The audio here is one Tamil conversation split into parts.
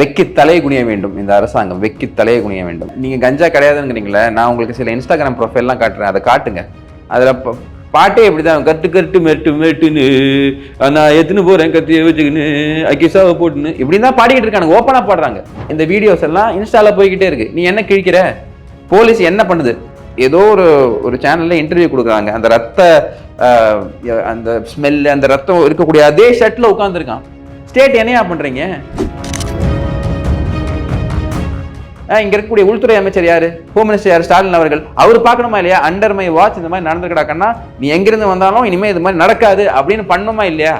வெக்கி தலை குனிய வேண்டும். இந்த அரசாங்கம் வெக்கி தலையை குனிய வேண்டும். நீங்க கஞ்சா கிடையாதுங்கிறீங்களே, நான் உங்களுக்கு சில இன்ஸ்டாகிராம் ப்ரொஃபைல்லாம் காட்டுறேன், அதை காட்டுங்க. அதுல பாட்டே இப்படிதான், கட்டு கட்டு மெட்டு மெட்டுன்னு நான் எத்துன்னு போறேன் கத்தியை வச்சுக்கின்னு அக்கிசாவை போட்டுன்னு இப்படி தான் பாடிக்கிட்டு இருக்காங்க. ஓப்பனா பாடுறாங்க. இந்த வீடியோஸ் எல்லாம் இன்ஸ்டால போய்கிட்டே இருக்கு. நீ என்ன கிழிக்கிற? போலீஸ் என்ன பண்ணுது? ஏதோ ஒரு சேனல்ல இன்டர்வியூ கொடுக்குறாங்க. அந்த ரத்த அந்த ஸ்மெல், அந்த ரத்தம் இருக்கக்கூடிய அதே ஷர்ட்ல உட்காந்துருக்கான். ஸ்டேட் என்னையா பண்றீங்க? இங்க இருக்கக்கூடிய உள்துறை அமைச்சர் யாரு? ஹோம் மினிஸ்டர் யாரு? ஸ்டாலின் அவர்கள். அவர் பார்க்கணுமா இல்லையா? அண்டர் மை வாட்ச் இந்த மாதிரி நடந்துக்கிடாக்கன்னா நீ எங்கிருந்து வந்தாலும் இனிமே இது மாதிரி நடக்காது அப்படின்னு பண்ணுமா இல்லையா?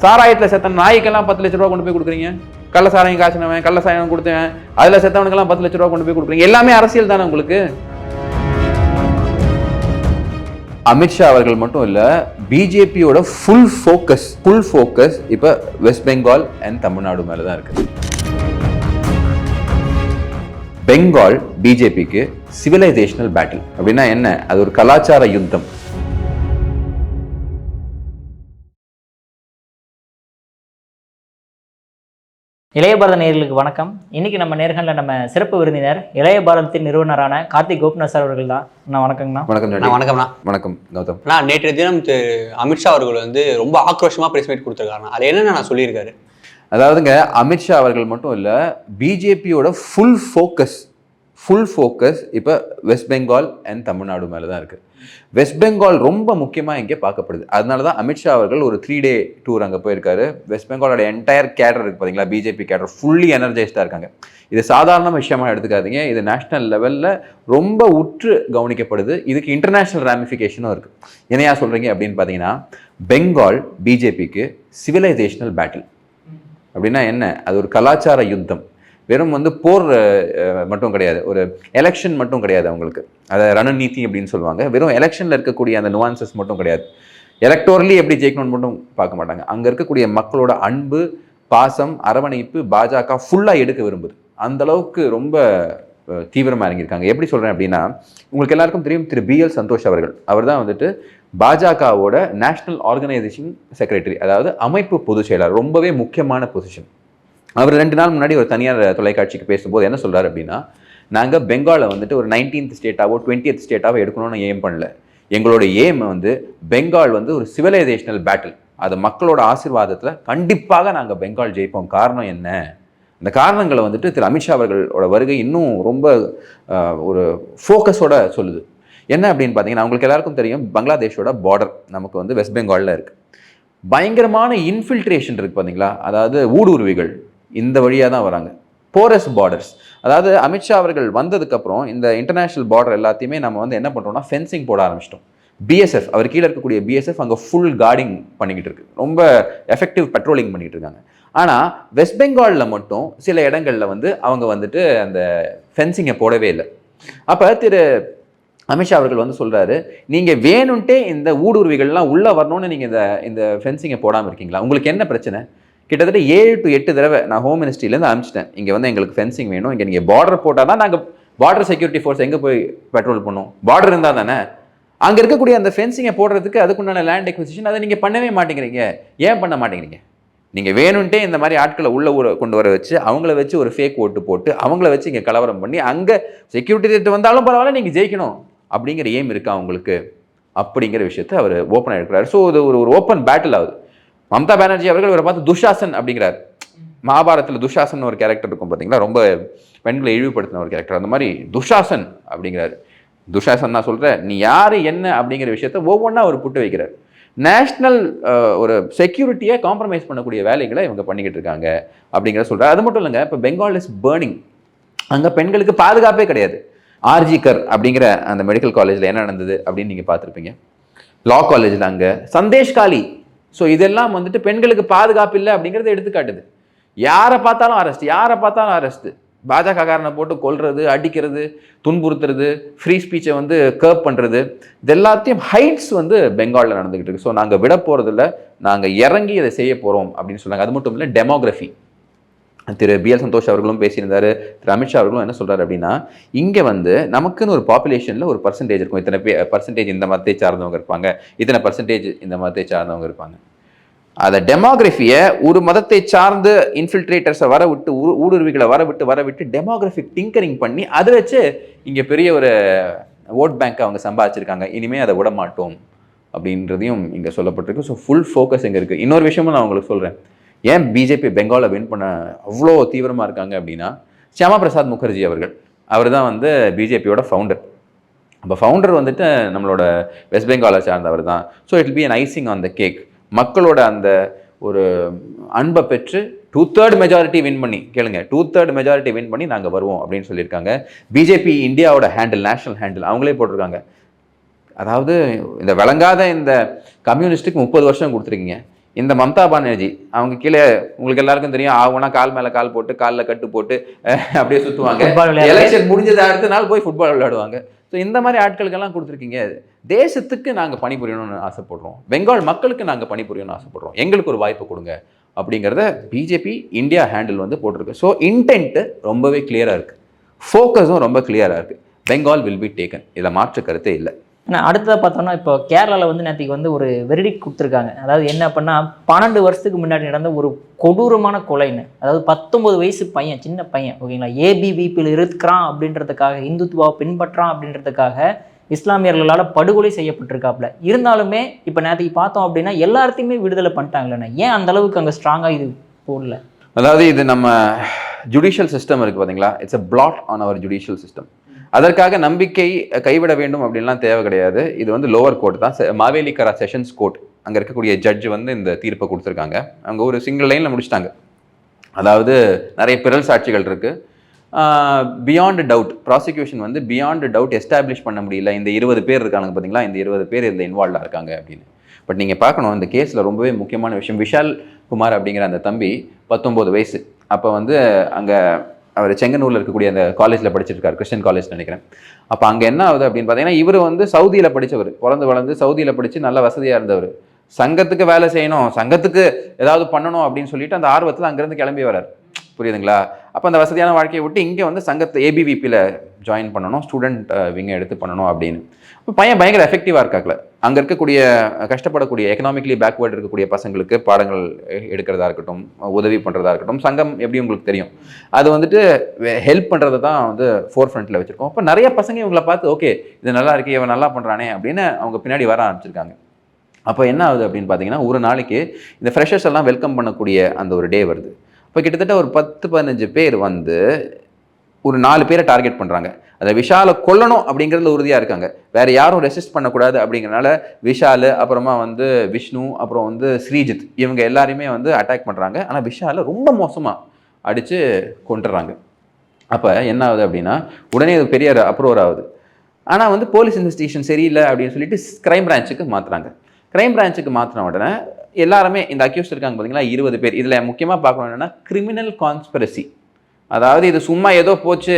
சாராயத்துல செத்த நாய்க்கெல்லாம் 10 லட்சம் ரூபாய் கொண்டு போய் கொடுக்குறீங்க. கள்ள சாராயம் காய்ச்சினவன், கள்ள சாராயம் கொடுத்தவன், அதுல செத்தவனுக்கெல்லாம் 10 லட்சம் ரூபாய் கொண்டு போய் கொடுக்குறீங்க. எல்லாமே அரசியல் தானே உங்களுக்கு. அமித்ஷா அவர்கள் மட்டும் இல்ல, பிஜேபியோட ஃபுல் ஃபோக்கஸ் இப்ப வெஸ்ட் பெங்கால் அண்ட் தமிழ்நாடு மேலதான் இருக்கு. பெங்கால் பிஜேபிக்கு சிவிலைசேஷனல் பேட்டில் அப்படின்னா என்ன? அது ஒரு கலாச்சார யுத்தம். இளைய பாரத நேயர்களுக்கு வணக்கம். இன்னைக்கு நம்ம நேர்களில் நம்ம சிறப்பு விருந்தினர் இளைய பாரதத்தின் நிறுவனரான கார்த்திக் கோபிநாத் சார் அவர்கள் தான். வணக்கங்கண்ணா. வணக்கம்ண்ணா. வணக்கம் கௌதம். நேற்றைய தினம் அமித்ஷா அவர்கள் ரொம்ப ஆக்ரோஷமா பிரஸ் மீட் கொடுத்துருக்காங்க. அது என்னன்னு நான் சொல்லியிருக்காரு. அதாவதுங்க, அமித்ஷா அவர்கள் மட்டும் இல்ல, பிஜேபியோட ஃபுல் ஃபோக்கஸ் இப்ப வெஸ்ட் பெங்கால் அண்ட் தமிழ்நாடு மேலதான் இருக்கு. வெஸ்ட் பெங்கால் ரொம்ப முக்கியமா இங்கே பார்க்கப்படுது. அதனாலதான் அமித்ஷா அவர்கள் ஒரு 3 டே டூர் அங்கே போயிருக்காரு. வெஸ்ட் பெங்காலோட என்டையர் கேடர் இருக்கு பாத்தீங்களா, பிஜேபி கேடர் ஃபுல்லி எனர்ஜைஸ்டா இருக்காங்க. இது சாதாரண விஷயமா எடுத்துக்காதீங்க. இது நேஷனல் லெவல்ல ரொம்ப உற்று கவனிக்கப்படுது. இதுக்கு இன்டர்நேஷனல் ராமிஃபிகேஷனும் இருக்கு. என்னையா சொல்றீங்க அப்படின்னு பாத்தீங்கன்னா, பெங்கால் பிஜேபிக்கு சிவிலைசேஷனல் பேட்டில் அப்படின்னா என்ன? அது ஒரு கலாச்சார யுத்தம். வெறும் போர் மட்டும் கிடையாது, ஒரு எலெக்ஷன் மட்டும் கிடையாது அவங்களுக்கு. அதை ரணநீதி அப்படின்னு சொல்லுவாங்க. வெறும் எலெக்ஷன்ல இருக்கக்கூடிய அந்த நுவான்சஸ் மட்டும் கிடையாது. எலக்டோரலி எப்படி ஜெயிக்கணும்னு மட்டும் பார்க்க மாட்டாங்க. அங்க இருக்கக்கூடிய மக்களோட அன்பு, பாசம், அரவணைப்பு பாஜக ஃபுல்லா எடுக்க விரும்புது. அந்த அளவுக்கு ரொம்ப தீவிரமா இறங்கியிருக்காங்க. எப்படி சொல்றேன் அப்படின்னா, உங்களுக்கு எல்லாருக்கும் தெரியும், திரு BL சந்தோஷ் அவர்கள். அவர் தான் பாஜகவோட நேஷனல் ஆர்கனைசேஷன் செக்ரட்டரி, அதாவது அமைப்பு பொதுச் செயலாளர். ரொம்பவே முக்கியமான பொசிஷன். அவர் 2 நாள் முன்னாடி ஒரு தனியார் தொலைக்காட்சிக்கு பேசும்போது என்ன சொல்றாரு அப்படின்னா, நாங்கள் பெங்காலை ஒரு 19th ஸ்டேட்டாவோ 20th ஸ்டேட்டாவோ எடுக்கணும்னு எய்ம் பண்ணல. எங்களோட எய்ம் பெங்கால் ஒரு சிவிலைசேஷனல் பேட்டில். அது மக்களோட ஆசீர்வாதத்தில் கண்டிப்பாக நாங்கள் பெங்கால் ஜெயிப்போம். காரணம் என்ன? இந்த காரணங்களை திரு அமித்ஷா அவர்களோட வருகை இன்னும் ரொம்ப ஒரு ஃபோக்கஸோட சொல்லுது. என்ன அப்படின்னு பார்த்தீங்கன்னா, உங்களுக்கு எல்லாருக்கும் தெரியும், பங்களாதேஷோட பார்டர் நமக்கு வெஸ்ட் பெங்காலில் இருக்கு. பயங்கரமான இன்ஃபில்ட்ரேஷன் இருக்கு பார்த்தீங்களா, அதாவது ஊடுருவிகள் இந்த வழியாக தான் வராங்க. போரஸ் பார்டர்ஸ், அதாவது அமித்ஷா அவர்கள் வந்ததுக்கப்புறம் இந்த இன்டர்நேஷனல் பார்டர் எல்லாத்தையுமே நம்ம என்ன பண்ணுறோம்னா ஃபென்சிங் போட ஆரம்பிச்சிட்டோம். BSF, அவர் கீழே இருக்கக்கூடிய BSF அங்கே ஃபுல் கார்டிங் பண்ணிக்கிட்டு இருக்கு. ரொம்ப எஃபெக்டிவ் பெட்ரோலிங் பண்ணிட்டு இருக்காங்க. ஆனால் வெஸ்ட் பெங்காலில் மட்டும் சில இடங்களில் அவங்க அந்த ஃபென்சிங்கை போடவே இல்லை. அப்போ திரு அமித்ஷா அவர்கள் சொல்றாரு, நீங்க வேணும்ட்டே இந்த ஊடுருவிகள்லாம் உள்ள வரணும்னு நீங்க இந்த ஃபென்சிங்கை போடாமல் இருக்கீங்களா? உங்களுக்கு என்ன பிரச்சனை? கிட்டத்தட்ட 7 to 8 தடவை நான் ஹோம் மினிஸ்ட்ரியிலேருந்து அனுப்பிச்சிட்டேன். இங்கே எங்களுக்கு ஃபென்சிங் வேணும், இங்கே நீங்கள் பார்டர் போட்டால் தான் நாங்கள் பார்டர் செக்யூரிட்டி ஃபோர்ஸ் எங்கே போய் பெட்ரோல் பண்ணுவோம்? பார்டர் இருந்தால் தானே. அங்கே இருக்கக்கூடிய அந்த ஃபென்சிங்கை போடுறதுக்கு அதுக்குண்டான லேண்ட் எக்விசிஷன் அதை நீங்கள் பண்ணவே மாட்டேங்கிறீங்க. ஏன் பண்ண மாட்டேங்கிறீங்க? நீங்கள் வேணும்ட்டே இந்த மாதிரி ஆட்களை உள்ள கொண்டு வர வச்சு அவங்கள வச்சு ஒரு ஃபேக் ஓட்டு போட்டு அவங்கள வச்சு இங்கே கலவரம் பண்ணி அங்கே செக்யூரிட்டி ரேட் வந்தாலும் பரவாயில்ல, நீங்கள் ஜெயிக்கணும் அப்படிங்கிற எய்ம் இருக்கா உங்களுக்கு? அப்படிங்கிற விஷயத்தை அவர் ஓப்பனாக எடுக்கிறார். ஸோ இது ஒரு ஓப்பன் பேட்டில் ஆகுது. மம்தா பானர்ஜி அவர்கள் இவரை பார்த்து துஷாசன் அப்படிங்கிறார். மகாபாரத்தில் துஷாசன் ஒரு கேரக்டர் இருக்கும் பார்த்தீங்களா, ரொம்ப பெண்களை இழிவுபடுத்தின ஒரு கேரக்டர். அந்த மாதிரி துஷாசன் அப்படிங்கிறாரு. துஷாசன் நான் சொல்கிறேன், நீ யார் என்ன அப்படிங்கிற விஷயத்த ஒவ்வொன்றா அவர் புட்டு வைக்கிறார். நேஷ்னல் ஒரு செக்யூரிட்டியை காம்ப்ரமைஸ் பண்ணக்கூடிய வேலைகளை இவங்க பண்ணிக்கிட்டு இருக்காங்க அப்படிங்கிற சொல்கிறார். அது மட்டும் இல்லைங்க, இப்போ பெங்கால் இஸ் பர்னிங். அங்கே பெண்களுக்கு பாதுகாப்பே கிடையாது. RG கர் அப்படிங்கிற அந்த மெடிக்கல் காலேஜில் என்ன நடந்தது அப்படின்னு நீங்கள் பார்த்துருப்பீங்க. லா காலேஜில் அங்கே சந்தேஷ்காலி. ஸோ இதெல்லாம் பெண்களுக்கு பாதுகாப்பு இல்லை அப்படிங்கிறத எடுத்துக்காட்டுது. யாரை பார்த்தாலும் அரெஸ்ட். பாஜக காரனை போட்டு கொல்றது, அடிக்கிறது, துன்புறுத்துறது, ஃப்ரீ ஸ்பீச்சை கர்ப் பண்ணுறது, இது எல்லாத்தையும் ஹைட்ஸ் பெங்காலில் நடந்துகிட்டு இருக்கு. ஸோ நாங்கள் விட போகிறதில்ல, நாங்கள் இறங்கி இதை செய்ய போகிறோம் அப்படின்னு சொன்னாங்க. அது மட்டும் இல்லை, டெமோகிராஃபி. திரு BL சந்தோஷ் அவர்களும் பேசியிருந்தாரு. திரு அமித்ஷா அவர்களும் என்ன சொல்றாரு அப்படின்னா, இங்கே நமக்குன்னு ஒரு பாப்புலேஷனில் ஒரு பர்சன்டேஜ் இருக்கும். இத்தனை பர்சன்டேஜ் இந்த மதத்தை சார்ந்தவங்க இருப்பாங்க, இத்தனை பர்சன்டேஜ் இந்த மதத்தை சார்ந்தவங்க இருப்பாங்க. அதை டெமோகிராஃபியை ஒரு மதத்தை சார்ந்து இன்ஃபில்ட்ரேட்டர்ஸை வர விட்டு ஊடுருவிகளை வர விட்டு டெமோகிராஃபிக் டிங்கரிங் பண்ணி அதை வச்சு இங்கே பெரிய ஒரு ஓட் பேங்க் அவங்க சம்பாதிச்சிருக்காங்க. இனிமேல் அதை விட மாட்டோம் அப்படின்றதையும் இங்கே சொல்லப்பட்டிருக்கு. ஸோ ஃபுல் ஃபோக்கஸ் இங்கே இருக்குது. இன்னொரு விஷயமும் நான் உங்களுக்கு சொல்கிறேன். ஏன் பிஜேபி பெங்காலை வின் பண்ண அவ்வளோ தீவிரமாக இருக்காங்க அப்படின்னா, ஷியாமா பிரசாத் முகர்ஜி அவர் தான் வந்து பிஜேபியோட ஃபவுண்டர். அப்போ ஃபவுண்டர் வந்துட்டு நம்மளோட வெஸ்ட் பெங்காலை சார்ந்தவர் தான். So it will be an icing on the cake. மக்களோட அந்த ஒரு அன்பை பெற்று 2/3 மெஜாரிட்டி வின் பண்ணி, கேளுங்க, 2/3 மெஜாரிட்டி வின் பண்ணி நாங்கள் வருவோம் அப்படின்னு சொல்லியிருக்காங்க. பிஜேபி இந்தியாவோட ஹேண்டில், நேஷனல் ஹேண்டில் அவங்களே போட்டிருக்காங்க. அதாவது இந்த விளங்காத இந்த கம்யூனிஸ்ட்டுக்கு 30 வருஷம் கொடுத்துருக்கீங்க. இந்த மம்தா பானர்ஜி அவங்க கீழே உங்களுக்கு எல்லாருக்கும் தெரியும், ஆகுனா கால் மேலே கால் போட்டு காலில் கட்டு போட்டு அப்படியே சுற்றுவாங்க. எலெக்ஷன் முடிஞ்சது அடுத்த நாள் போய் ஃபுட்பால் விளையாடுவாங்க. ஸோ இந்த மாதிரி ஆட்களுக்கெல்லாம் கொடுத்துருக்கீங்க. தேசத்துக்கு நாங்கள் பணிபுரியணும்னு ஆசைப்படுறோம், பெங்கால் மக்களுக்கு நாங்கள் பணிபுரியணும்னு ஆசைப்படுறோம், எங்களுக்கு ஒரு வாய்ப்பு கொடுங்க அப்படிங்கிறத பிஜேபி இந்தியா ஹேண்டில் வந்து போட்டிருக்கு. ஸோ இன்டென்ட்டு ரொம்பவே கிளியராக இருக்குது, ஃபோக்கஸும் ரொம்ப கிளியராக இருக்குது. பெங்கால் வில் பி டேக்கன், இதில் மாற்று கருத்தே இல்லை. ஆனால் அடுத்ததாக பார்த்தோம்னா இப்போ கேரளாவில் வந்து நேற்றுக்கு வந்து ஒரு வெர்டிக்ட் கொடுத்துருக்காங்க. அதாவது என்ன அப்படின்னா 12 வருஷத்துக்கு முன்னாடி நடந்த ஒரு கொடூரமான கொலைன்னு, அதாவது 19 வயசு பையன், சின்ன பையன், ஓகேங்களா, ஏபிவிபியில் இருக்கிறான் அப்படின்றதுக்காக, இந்துத்துவா பின்பற்றான் அப்படின்றதுக்காக இஸ்லாமியர்களால் படுகொலை செய்யப்பட்டிருக்காப்புல. இருந்தாலுமே இப்போ நேற்றுக்கு பார்த்தோம் அப்படின்னா எல்லாத்தையுமே விடுதலை பண்ணிட்டாங்களேண்ணா. ஏன் அந்த அளவுக்கு அங்கே ஸ்ட்ராங்காக இது போடல? அதாவது இது நம்ம ஜுடிஷியல் சிஸ்டம் இருக்குது பார்த்தீங்களா, it's a blot on our judicial system. அதற்காக நம்பிக்கை கைவிட வேண்டும் அப்படின்லாம் தேவை கிடையாது. இது வந்து லோவர் கோர்ட் தான், மாவேலிக்கரா செஷன்ஸ் கோர்ட், அங்கே இருக்கக்கூடிய ஜட்ஜ் வந்து இந்த தீர்ப்பை கொடுத்துருக்காங்க. அங்கே ஒரு சிங்கிள் லைனில் முடிச்சிட்டாங்க. அதாவது நிறைய பிறல் சாட்சிகள் இருக்குது, பியாண்ட் டவுட், ப்ராசிக்யூஷன் வந்து பியாண்ட் டவுட் எஸ்டாப்ளிஷ் பண்ண முடியல, இந்த 20 பேர் இருக்காங்க பார்த்தீங்களா, இந்த 20 பேர் இதில் இன்வால்வாக இருக்காங்க அப்படின்னு. பட் நீங்கள் பார்க்கணும், இந்த கேஸில் ரொம்பவே முக்கியமான விஷயம், விஷால் குமார் அப்படிங்கிற அந்த தம்பி 19 வயசு. அப்போ வந்து அங்கே அவர் செங்கனூரில் இருக்கக்கூடிய அந்த காலேஜில் படிச்சிருக்காரு, கிறிஸ்டியன் காலேஜ் நினைக்கிறேன். அப்போ அங்கே என்ன ஆகுது அப்படின்னு பார்த்தீங்கன்னா, இவர் வந்து சவுதியில் படித்தவர், பிறந்து வளர்ந்து சவுதியில் படித்து நல்ல வசதியாக இருந்தவர். சங்கத்துக்கு வேலை செய்யணும், சங்கத்துக்கு ஏதாவது பண்ணணும் அப்படின்னு சொல்லிட்டு அந்த ஆர்வத்தில் அங்கேருந்து கிளம்பி வரார். புரியுதுங்களா? அப்போ அந்த வசதியான வாழ்க்கையை விட்டு இங்கே வந்து சங்கத்தை ஏபிவிபியில் ஜாயின் பண்ணணும், ஸ்டூடெண்ட் விங்கை எடுத்து பண்ணணும் அப்படின்னு. இப்போ பையன் பயங்கர எஃபெக்டிவாக இருக்காக்கல. அங்கே இருக்கக்கூடிய கஷ்டப்படக்கூடிய எக்கனாமிக்கலி பேக்வேர்டு இருக்கக்கூடிய பசங்களுக்கு பாடங்கள் எடுக்கிறதா இருக்கட்டும், உதவி பண்ணுறதா இருக்கட்டும், சங்கம் எப்படி உங்களுக்கு தெரியும், அது வந்துட்டு ஹெல்ப் பண்ணுறதை தான் வந்து ஃபோர் ஃப்ரண்ட்டில் வச்சுருக்கோம். அப்போ நிறைய பசங்க இவங்களை பார்த்து ஓகே இது நல்லா இருக்கு, இவன் நல்லா பண்ணுறானே அப்படின்னு அவங்க பின்னாடி வர ஆரம்பிச்சிருக்காங்க. அப்போ என்ன ஆகுது அப்படின்னு பார்த்தீங்கன்னா, ஒரு நாளைக்கு இந்த ஃப்ரெஷர்ஸ் எல்லாம் வெல்கம் பண்ணக்கூடிய அந்த ஒரு டே வருது. இப்போ கிட்டத்தட்ட ஒரு 10-15 பேர் வந்து ஒரு 4 பேரை டார்கெட் பண்ணுறாங்க. அதை விஷாலை கொல்லணும் அப்படிங்கிறதுல உறுதியாக இருக்காங்க, வேறு யாரும் ரெசிஸ்ட் பண்ணக்கூடாது அப்படிங்கிறனால விஷால், அப்புறமா வந்து விஷ்ணு, அப்புறம் வந்து ஸ்ரீஜித், இவங்க எல்லாரையுமே வந்து அட்டாக் பண்ணுறாங்க. ஆனால் விஷாலை ரொம்ப மோசமாக அடித்து கொண்டுறாங்க. அப்போ என்ன ஆகுது அப்படின்னா, உடனே அது பெரிய அப்ரோர் ஆகுது. ஆனால் வந்து போலீஸ் இன்வெஸ்டிகேஷன் சரியில்லை அப்படின்னு சொல்லிட்டு கிரைம் பிரான்ச்சுக்கு மாற்றுறாங்க. கிரைம் பிரான்ச்சுக்கு மாற்றின உடனே எல்லாருமே இந்த அக்யூஸ்ட் இருக்காங்க பார்த்தீங்களா, 20 பேர். இதில் முக்கியமாக பார்க்கணும் என்னென்னா கிரிமினல் கான்ஸ்பிரசி. அதாவது இது சும்மா ஏதோ போச்சு,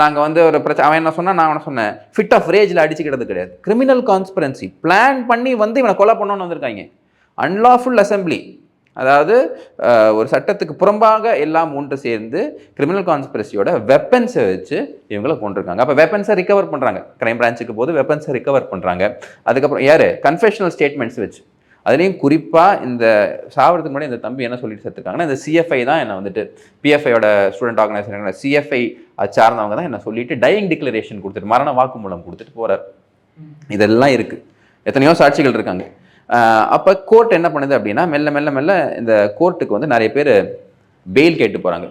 நாங்கள் வந்து ஒரு பிரச்சனை, அவன் என்ன சொன்னால் நான் அவனை சொன்னேன், ஃபிட் ஆஃப் ரேஜில் அடிச்சுக்கிறது கிடையாது. கிரிமினல் கான்ஸ்பிரன்சி, பிளான் பண்ணி வந்து இவனை கொலை பண்ணணும்னு வந்திருக்காங்க. அன்லாஃபுல் அசம்பிளி, அதாவது ஒரு சட்டத்துக்கு புறம்பாக எல்லாம் ஒன்று சேர்ந்து கிரிமினல் கான்ஸ்பிரசியோட வெப்பன்ஸை வச்சு இவங்களை கொண்டிருக்காங்க. அப்போ வெப்பன்ஸை ரிகவர் பண்ணுறாங்க, கிரைம் பிரான்ச்சுக்கு போது வெப்பன்ஸை ரிகவர் பண்ணுறாங்க. அதுக்கப்புறம் யார் கன்ஃபெஷனல் ஸ்டேட்மெண்ட்ஸ் வச்சு, அதுலேயும் குறிப்பாக இந்த சாவறதுக்கு முன்னாடி இந்த தம்பி என்ன சொல்லிட்டு சேர்த்துருக்காங்கன்னா, இந்த சிஎஃப்ஐ தான் என்னை வந்துட்டு, பிஎஃப்ஐயோட ஸ்டூடெண்ட் ஆர்கனைசேஷன் சிஎஃப்ஐ சார்ந்தவங்க தான் என்ன சொல்லிட்டு டையிங் டிக்ளரேஷன் கொடுத்துட்டு மரண வாக்குமூலம் கொடுத்துட்டு போகிறார். இதெல்லாம் இருக்குது, எத்தனையோ சாட்சிகள் இருக்காங்க. அப்போ கோர்ட் என்ன பண்ணுது அப்படின்னா, மெல்ல மெல்ல மெல்ல இந்த கோர்ட்டுக்கு வந்து நிறைய பேர் பெயில் கேட்டு போகிறாங்க.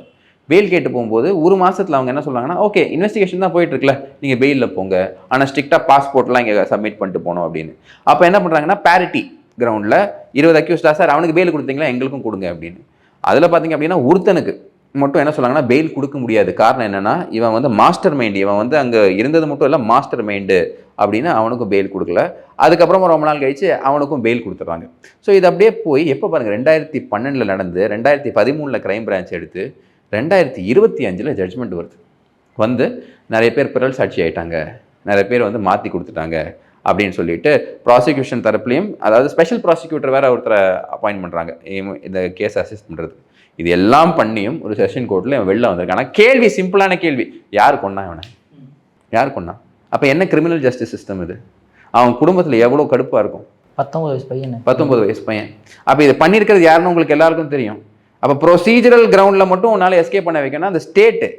பெயில் கேட்டு போகும்போது ஒரு மாதத்தில் அவங்க என்ன சொல்கிறாங்கன்னா, ஓகே இன்வெஸ்டிகேஷன் தான் போயிட்டுருக்குல்ல, நீங்கள் பெயிலில் போங்க, ஆனால் ஸ்ட்ரிக்டாக பாஸ்போர்ட்லாம் இங்கே சப்மிட் பண்ணிட்டு போகணும் அப்படின்னு. அப்போ என்ன பண்ணுறாங்கன்னா, பேரிட்டி கிரவுண்டில் 20 அக்யூஸ்டா சார், அவனுக்கு பெயில் கொடுத்தீங்களா, எங்களுக்கும் கொடுங்க அப்படின்னு. அதில் பார்த்தீங்க அப்படின்னா ஒருத்தனுக்கு மட்டும் என்ன சொல்கிறாங்கன்னா, பெயில் கொடுக்க முடியாது. காரணம் என்னென்னா, இவன் வந்து மாஸ்டர் மைண்டு, இவன் வந்து அங்கே இருந்தது மட்டும் இல்லை மாஸ்டர் மைண்டு அப்படின்னு அவனுக்கும் பெயில் கொடுக்கல. அதுக்கப்புறமா ரொம்ப நாள் கழிச்சு அவனுக்கும் பெயில் கொடுத்துட்றாங்க. ஸோ இது அப்படியே போய் எப்போ பாருங்கள், 2012 நடந்து 2013 கிரைம் பிரான்ச் எடுத்து 2025 ஜட்ஜ்மெண்ட் வருது. வந்து நிறைய பேர் பிறல் சாட்சி ஆகிட்டாங்க, நிறைய பேர் வந்து மாற்றி கொடுத்துட்டாங்க அப்படின்னு சொல்லிட்டு ப்ராசிக்யூஷன் தரப்புலையும், அதாவது ஸ்பெஷல் ப்ராசிக்யூட்டர் வேறு ஒருத்தரை அப்பாயின்ட் பண்ணுறாங்க இந்த கேஸ் அசிஸ்ட் பண்ணுறது. இது எல்லாம் பண்ணியும் ஒரு செஷன் கோர்ட்டில் இவன் வெளில வந்திருக்கான். ஆனால் கேள்வி சிம்பிளான கேள்வி, யார் கொண்டா இவனை, யார் கொண்டா? அப்போ என்ன கிரிமினல் ஜஸ்டிஸ் சிஸ்டம் இது? அவன் குடும்பத்தில் எவ்வளோ கடுப்பாக இருக்கும். 19 வயசு பையன். 19 வயசு பையன். அப்போ இது பண்ணியிருக்கிறது யாருன்னு உங்களுக்கு எல்லாருக்கும் தெரியும். அப்போ ப்ரொசீஜரல் கிரவுண்டில் மட்டும் உன்னால் எஸ்கேப் பண்ண வைக்கணும்னா அந்த ஸ்டேட்டு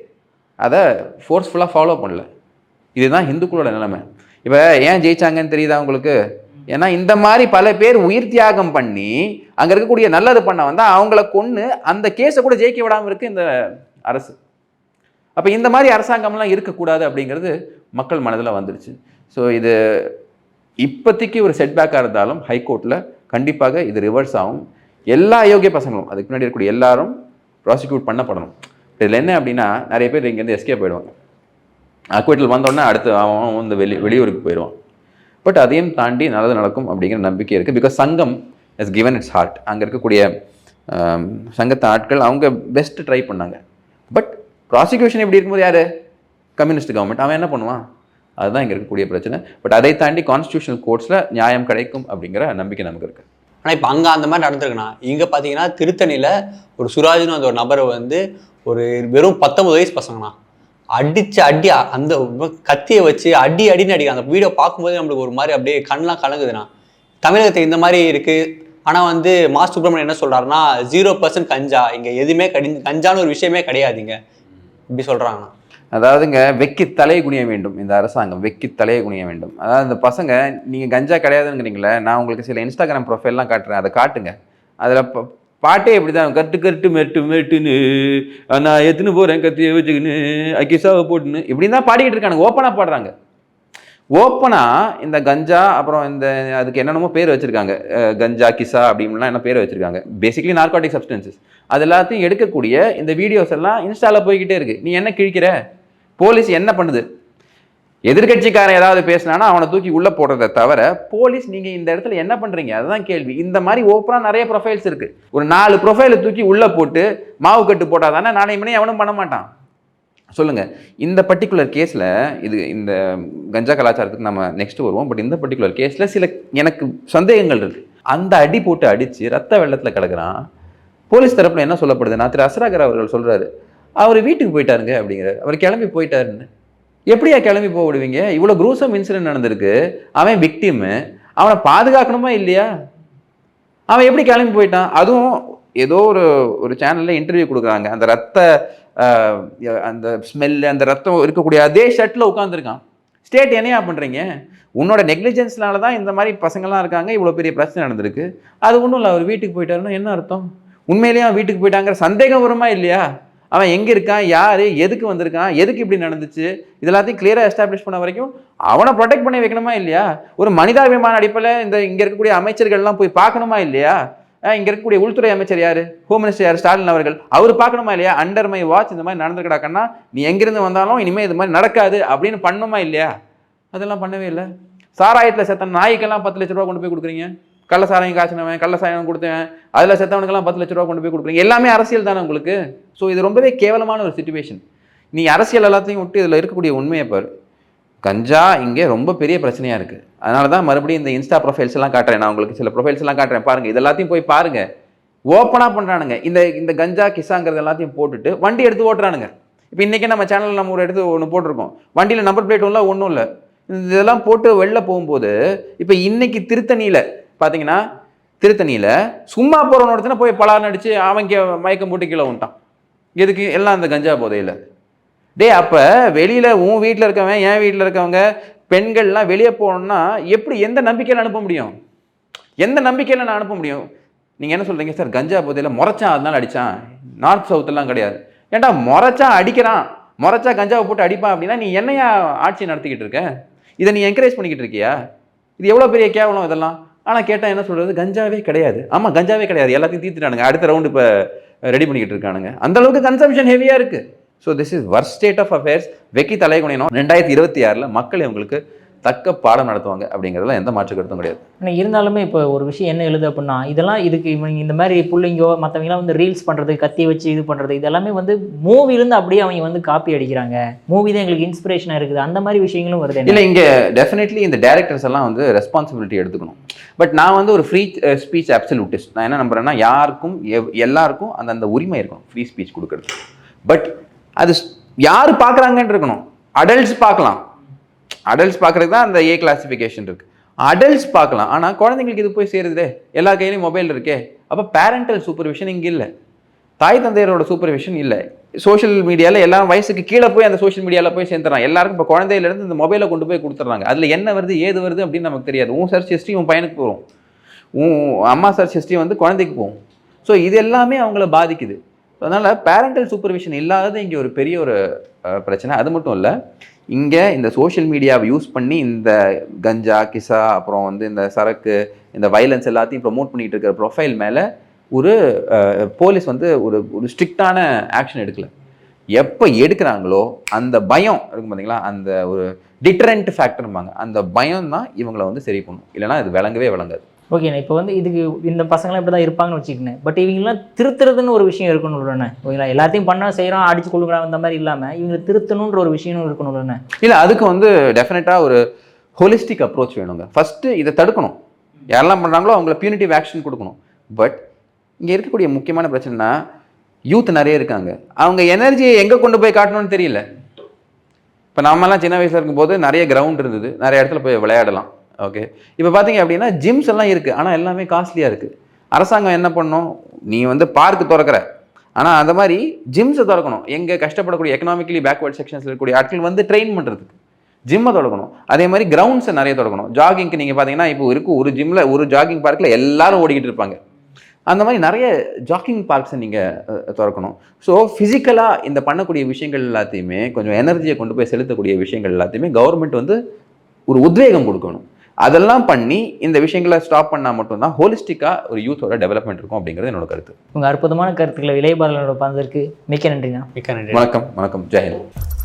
அதை ஃபோர்ஸ்ஃபுல்லாக ஃபாலோ பண்ணல. இதுதான் இந்துக்களோட நிலைமை. இப்போ ஏன் ஜெயிச்சாங்கன்னு தெரியுதா உங்களுக்கு? ஏன்னா இந்த மாதிரி பல பேர் உயிர் தியாகம் பண்ணி அங்கே இருக்கக்கூடிய நல்லது பண்ண வந்தால் அவங்கள கொன்று அந்த கேஸை கூட ஜெயிக்க விடாமல் இருக்கு இந்த அரசு. அப்போ இந்த மாதிரி அரசாங்கம்லாம் இருக்கக்கூடாது அப்படிங்கிறது மக்கள் மனதில் வந்துடுச்சு. ஸோ இது இப்போதைக்கு ஒரு செட்பேக்காக இருந்தாலும் ஹைகோர்ட்டில் கண்டிப்பாக இது ரிவர்ஸ் ஆகும். எல்லா அயோக்கிய பசங்களும் அதுக்கு முன்னாடி இருக்கக்கூடிய எல்லாரும் ப்ராசிக்யூட் பண்ணப்படணும். இதில் என்ன அப்படின்னா நிறைய பேர் இங்கேருந்து எஸ்கேப் போயிடுவாங்க. அக்விட்டல் வந்தோடனே அடுத்து அவன் வந்து வெளியூருக்கு போயிடுவான். பட் அதையும் தாண்டி நல்லது நடக்கும் அப்படிங்கிற நம்பிக்கை இருக்குது. பிகாஸ் சங்கம் ஹஸ் கிவன் இட்ஸ் ஹார்ட். அங்கே இருக்கக்கூடிய சங்கத்த ஆட்கள் அவங்க பெஸ்ட்டு ட்ரை பண்ணாங்க. பட் ப்ராசிக்யூஷன் எப்படி இருக்கும்போது யார்? Communist government. அவன் என்ன பண்ணுவான்? அதுதான் இங்கே இருக்கக்கூடிய பிரச்சனை. பட் அதை தாண்டி கான்ஸ்டியூஷனல் கோர்ட்ஸில் நியாயம் கிடைக்கும் அப்படிங்கிற நம்பிக்கை நமக்கு இருக்குது. ஆனால் இப்போ அங்கே அந்த மாதிரி நடந்திருக்குண்ணா. இங்கே பார்த்தீங்கன்னா திருத்தணியில் ஒரு சுராஜ்னு அந்த ஒரு நபரை வந்து ஒரு வெறும் 19 வயசு பசங்கண்ணா அடிச்சு அந்த கத்தியை வச்சு அடின்னு அடிக்க அந்த வீடியோ பார்க்கும்போது நம்மளுக்கு ஒரு மாதிரி அப்படியே கண்ணெலாம் கலங்குதுண்ணா. தமிழகத்தில் இந்த மாதிரி இருக்குது. ஆனால் வந்து மா சுப்பிரமணியன் என்ன சொல்கிறாருன்னா 0% கஞ்சா, இங்கே எதுவுமே கஞ்சான்னு ஒரு விஷயமே கிடையாதுங்க இப்படி சொல்கிறாங்கண்ணா. அதாவதுங்க வெக்கி தலையை குனிய வேண்டும் இந்த அரசாங்கம், வெக்கி தலையை குனிய வேண்டும். அதாவது இந்த பசங்க நீங்கள் கஞ்சா கிடையாதுங்கிறீங்களே, நான் உங்களுக்கு சில இன்ஸ்டாகிராம் ப்ரொஃபைல்லாம் காட்டுறேன், அதை காட்டுங்க. அதில் பாட்டே இப்படி தான், கட்டு மெட்டுன்னு நான் எத்துன்னு போகிறேன் கத்தியை வச்சுக்கின்னு கிசாவை போட்டுன்னு இப்படி தான் பாடிக்கிட்டு இருக்கானுங்க. ஓப்பனாக பாடுறாங்க. ஓப்பனாக இந்த கஞ்சா அப்புறம் இந்த அதுக்கு என்னென்னமோ பேர் வச்சுருக்காங்க, கஞ்சா கிசா அப்படின்லாம் என்ன பேர் வச்சுருக்காங்க. Basically narcotic substances. அது எல்லாத்தையும் எடுக்கக்கூடிய இந்த வீடியோஸ் எல்லாம் இன்ஸ்டாவில் போய்கிட்டே இருக்குது. நீ என்ன கிழிக்கிற? போலீஸ் என்ன பண்ணுது? எதிர்கட்சிக்காரன் ஏதாவது பேசினானா அவனை தூக்கி உள்ளே போடுறதை தவிர போலீஸ் நீங்கள் இந்த இடத்துல என்ன பண்ணுறீங்க? அதுதான் கேள்வி. இந்த மாதிரி ஓப்பனாக நிறைய ப்ரொஃபைல்ஸ் இருக்குது. ஒரு 4 ப்ரொஃபைலை தூக்கி உள்ளே போட்டு மாவு கட்டு போட்டால் தானே நானே மணி எவனும் பண்ண மாட்டான். சொல்லுங்கள். இந்த பர்டிகுலர் கேஸில் இது இந்த கஞ்சா கலாச்சாரத்துக்கு நம்ம நெக்ஸ்ட் வருவோம். பட் இந்த பர்டிகுலர் கேஸில் சில எனக்கு சந்தேகங்கள் இருக்குது. அந்த அடி போட்டு அடித்து ரத்த வெள்ளத்தில் கிடக்குறான். போலீஸ் தரப்பில் என்ன சொல்லப்படுது? நான் திரு அஸ்ராகர் அவர்கள் சொல்கிறாரு, அவர் வீட்டுக்கு போயிட்டாருங்க அப்படிங்கிறார். அவர் கிளம்பி போயிட்டாருன்னு. எப்படியா கிளம்பி போக விடுவீங்க? இவ்வளோ குரூசம் இன்சிடென்ட் நடந்திருக்கு. அவன் விக்டிமு, அவனை பாதுகாக்கணுமா இல்லையா? அவன் எப்படி கிளம்பி போயிட்டான்? அதுவும் ஏதோ ஒரு சேனலில் இன்டர்வியூ கொடுக்குறாங்க. அந்த ரத்த அந்த ஸ்மெல்லு, அந்த ரத்தம் இருக்கக்கூடிய அதே ஷர்ட்டில் உட்காந்துருக்கான். ஸ்டேட் என்னையா பண்ணுறீங்க? உன்னோட நெக்லிஜென்ஸ்னால தான் இந்த மாதிரி பசங்கள்லாம் இருக்காங்க, இவ்வளோ பெரிய பிரச்சனை நடந்திருக்கு. அது ஒன்றும் இல்லை. அவர் வீட்டுக்கு போயிட்டாருன்னா என்ன அர்த்தம்? உண்மையிலேயே அவன் வீட்டுக்கு போயிட்டாங்கிற சந்தேகம் வருமா இல்லையா? அவன் எங்கே இருக்கான், யார், எதுக்கு வந்திருக்கான், எதுக்கு இப்படி நடந்துச்சு, இதெல்லாத்தையும் கிளியராக எஸ்டாப்ளிஷ் பண்ண வரைக்கும் அவனை ப்ரொடெக்ட் பண்ணி வைக்கணுமா இல்லையா? ஒரு மனிதாபிமான அடிப்படையில் இங்கே இருக்கக்கூடிய அமைச்சர்கள்லாம் போய் பார்க்கணுமா இல்லையா? இங்கே இருக்கக்கூடிய உள்துறை அமைச்சர் யார், ஹோம் மினிஸ்டர் யார், ஸ்டாலின் அவர்கள், அவர் பார்க்கணுமா இல்லையா? அண்டர் மை வாட்ச் இந்த மாதிரி நடந்துக்கிடாக்கன்னா நீ எங்கேருந்து வந்தாலும் இனிமேல் இது மாதிரி நடக்காது அப்படின்னு பண்ணணுமா இல்லையா? அதெல்லாம் பண்ணவே இல்லை. சாராயத்தில் செத்த நாய்க்கெல்லாம் 10 லட்ச ரூபா கொண்டு போய் கொடுக்குறீங்க. கள்ள சாராயம் காய்ச்சினவன், கள்ள சாராயம் கொடுத்தவன், அதில் செத்தவனுக்கெல்லாம் 10 லட்ச ரூபா கொண்டு போய் கொடுக்குறீங்க. எல்லாமே அரசியல் தானே உங்களுக்கு. ஸோ இது ரொம்பவே கேவலமான ஒரு சிச்சுவேஷன். நீ அரசியல் எல்லாத்தையும் விட்டு இதில் இருக்கக்கூடிய உண்மையை பாரு. கஞ்சா இங்கே ரொம்ப பெரிய பிரச்சனையாக இருக்குது. அதனால தான் மறுபடியும் இந்த இன்ஸ்டா ப்ரொஃபைல்ஸ் எல்லாம் காட்டுறேன். நான் உங்களுக்கு சில ப்ரொஃபைல்ஸ் எல்லாம் காட்டுறேன் பாருங்கள். இது எல்லாத்தையும் போய் பாருங்கள். ஓப்பனாக பண்ணுறானுங்க. இந்த கஞ்சா கிசாங்கிறது எல்லாத்தையும் போட்டுட்டு வண்டி எடுத்து ஓட்டுறானுங்க. இப்போ இன்றைக்கி நம்ம சேனலில் நம்ம ஒரு எடுத்து ஒன்று போட்டிருக்கோம். வண்டியில் நம்பர் பிளேட் ஒன்றும் இல்லை. இதெல்லாம் போட்டு வெளில போகும்போது இப்போ இன்னைக்கு திருத்தணியில் பார்த்தீங்கன்னா, திருத்தணியில் சும்மா போகிறவனோடத்துல போய் பலார்னு அடித்து அவங்க மயக்கம் போட்டு கீழே வந்துட்டான். எதுக்கு? எல்லாம் அந்த கஞ்சா போதையில். அப்போ வெளியில் உன் வீட்டில் இருக்கவன், என் வீட்டில் இருக்கவங்க, பெண்கள்லாம் வெளியே போகணுன்னா எப்படி, எந்த நம்பிக்கையில் அனுப்ப முடியும்? எந்த நம்பிக்கையில் நான் அனுப்ப முடியும்? நீங்கள் என்ன சொல்கிறீங்க சார்? கஞ்சா போதையில் முறைச்சான் அதனால அடித்தான், நார்த் சவுத்தெல்லாம் கிடையாது. ஏன்டா முறைச்சான் அடிக்கிறான், முறைச்சா கஞ்சாவை போட்டு அடிப்பான் அப்படின்னா நீ என்னையா ஆட்சி நடத்திக்கிட்டு இருக்க? இதை நீ என்கரேஜ் பண்ணிக்கிட்டு இருக்கியா? இது எவ்வளோ பெரிய கேவலம் இதெல்லாம். ஆனால் கேட்டால் என்ன சொல்கிறது? கஞ்சாவே கிடையாது. ஆமாம், கஞ்சாவே கிடையாது, எல்லாத்தையும் தீர்த்துட்டானுங்க. அடுத்த ரவுண்டு இப்போ ரெடி பண்ணிக்கிட்டு இருக்கானுங்க. அந்தளவுக்கு கன்சம்ஷன் ஹெவியாக இருக்குது. So this is worst state of affairs. வெக்கி தலைகுனியணும். 2026 மக்கள் உங்களுக்கு தக்க பாடம் நடத்துவாங்க அப்படிங்கிறதுல எந்த மாற்று கருத்தும் கிடையாது. ஆனால் இருந்தாலுமே இப்போ ஒரு விஷயம் என்ன எழுது அப்படின்னா, இதெல்லாம் இதுக்கு இவங்க இந்த மாதிரி பிள்ளைங்கோ மற்றவங்களாம் வந்து ரீல்ஸ் பண்ணுறது, கத்தி வச்சு இது பண்ணுறது, இதெல்லாமே வந்து மூவிலேருந்து அப்படியே அவங்க வந்து காப்பி அடிக்கிறாங்க. மூவி தான் எங்களுக்கு இன்ஸ்பிரேஷனாக இருக்குது, அந்த மாதிரி விஷயங்களும் வருது. இல்லை, இங்கே டெஃபினெட்லி இந்த டேரக்டர்ஸ் எல்லாம் வந்து ரெஸ்பான்சிபிலிட்டி எடுத்துக்கணும். பட் நான் வந்து ஒரு ஃப்ரீ ஸ்பீச் அப்சல்யூட்டிஸ்ட். நான் என்ன நம்புறேன்னா, யாருக்கும் எல்லாருக்கும் அந்த உரிமை இருக்கணும் ஃப்ரீ ஸ்பீச் கொடுக்கறது. பட் அது யார் பார்க்குறாங்கன்னு இருக்கணும். அடல்ட்ஸ் பார்க்கலாம். அடல்ட்ஸ் பார்க்குறதுக்கு தான் அந்த ஏ கிளாசிஃபிகேஷன் இருக்குது. அடல்ட்ஸ் பார்க்கலாம், ஆனால் குழந்தைங்களுக்கு இது போய் சேருதே, எல்லா கையிலையும் மொபைல் இருக்கே. அப்போ பேரண்டல் சூப்பர்விஷன் இங்கே இல்லை, தாய் தந்தையரோட சூப்பர்விஷன் இல்லை. சோஷியல் மீடியாவில் எல்லா வயசுக்கு கீழே போய் அந்த சோஷியல் மீடியாவில் போய் சேர்ந்துறாங்க. எல்லாருக்கும் இப்போ குழந்தையிலேருந்து இந்த மொபைலை கொண்டு போய் கொடுத்துட்றாங்க. அதில் என்ன வருது ஏது வருது அப்படின்னு நமக்கு தெரியாது. உன் சர்ச் ஹிஸ்ட்ரி உன் பையனுக்கு போகும், உன் அம்மா சர்ச் ஹிஸ்ட்ரி வந்து குழந்தைக்கு போகும். ஸோ இது எல்லாமே அவங்கள பாதிக்குது. அதனால் பேரண்டல் சூப்பர்விஷன் இல்லாதது இங்கே ஒரு பெரிய ஒரு பிரச்சனை. அது மட்டும் இல்லை, இங்கே இந்த சோஷியல் மீடியாவை யூஸ் பண்ணி இந்த கஞ்சா கிசா அப்புறம் வந்து இந்த சரக்கு இந்த வைலன்ஸ் எல்லாத்தையும் ப்ரொமோட் பண்ணிகிட்டு இருக்கிற ப்ரொஃபைல் மேலே ஒரு போலீஸ் வந்து ஒரு ஸ்ட்ரிக்டான ஆக்ஷன் எடுக்கல. எப்போ எடுக்கிறாங்களோ அந்த பயம் இருக்கும் பார்த்தீங்களா, அந்த ஒரு டிட்டரண்ட் ஃபேக்டர்பாங்க, அந்த பயம் தான் இவங்களை வந்து சரி பண்ணும். இல்லைனா இது விளங்கவே விளங்காது. ஓகேண்ணே, இப்போ வந்து இதுக்கு இந்த பசங்களாம் இப்படி தான் இருப்பாங்கன்னு வச்சுக்கினேன். பட் இவங்கெல்லாம் திருத்துறதுன்னு ஒரு விஷயம் இருக்கணும்லண்ணே. ஓகேங்களா, எல்லாத்தையும் பண்ணால் செய்கிறோம் அடிச்சு கொடுக்குறோம் அந்த மாதிரி இல்லாமல் இவங்க திருத்தணுன்ற ஒரு விஷயம் இருக்கணும்லண்ணே. இல்லை, அதுக்கு வந்து டெஃபினட்டாக ஒரு ஹோலிஸ்டிக் அப்ரோச் வேணுங்க. ஃபஸ்ட்டு இதை தடுக்கணும், யாரெல்லாம் பண்ணுறாங்களோ அவங்கள பியூனிட்டிவ் ஆக்ஷன் கொடுக்கணும். பட் இங்கே இருக்கக்கூடிய முக்கியமான பிரச்சனைனா யூத் நிறைய இருக்காங்க, அவங்க எனர்ஜியை எங்கே கொண்டு போய் காட்டணும்னு தெரியல. இப்போ நம்மலாம் சின்ன வயசில் இருக்கும்போது நிறைய கிரவுண்ட் இருந்தது, நிறைய இடத்துல போய் விளையாடலாம். ஓகே, இப்போ பார்த்தீங்க அப்படின்னா ஜிம்ஸ் எல்லாம் இருக்குது, ஆனால் எல்லாமே காஸ்ட்லியாக இருக்குது. அரசாங்கம் என்ன பண்ணணும், நீ வந்து பார்க்கு திறக்கிற, ஆனால் அந்த மாதிரி ஜிம்ஸை திறக்கணும். எங்கே கஷ்டப்படக்கூடிய எக்கனாமிக்கலி பேக்வர்ட் செக்ஷன்ஸில் இருக்கக்கூடிய ஆட்கள் வந்து ட்ரெயின் பண்ணுறதுக்கு ஜிம்மை தொடக்கணும். அதே மாதிரி கிரவுண்ட்ஸை நிறைய தொடக்கணும். ஜாகிங்க்கு நீங்கள் பார்த்தீங்கன்னா இப்போ இருக்கும் ஒரு ஜிம்மில் ஒரு ஜாகிங் பார்க்கில் எல்லாரும் ஓடிக்கிட்டு இருப்பாங்க. அந்த மாதிரி நிறைய ஜாக்கிங் பார்க்ஸை நீங்கள் திறக்கணும். ஸோ ஃபிசிக்கலாக இந்த பண்ணக்கூடிய விஷயங்கள் எல்லாத்தையுமே கொஞ்சம் எனர்ஜியை கொண்டு போய் செலுத்தக்கூடிய விஷயங்கள் எல்லாத்தையுமே கவர்மெண்ட் வந்து ஒரு உத்வேகம் கொடுக்கணும். அதெல்லாம் பண்ணி இந்த விஷயங்களை ஸ்டாப் பண்ணால் மட்டும்தான் ஹோலிஸ்டிக்காக ஒரு யூத்தோட டெவலப்மெண்ட் இருக்கும் அப்படிங்கிறது என்னோட கருத்து. உங்கள் அற்புதமான கருத்துக்களை இளையபாலனோட பந்தற்கு மிக்க நன்றிண்ணா. மிக்க நன்றி. வணக்கம். ஜெயஹிந்த்.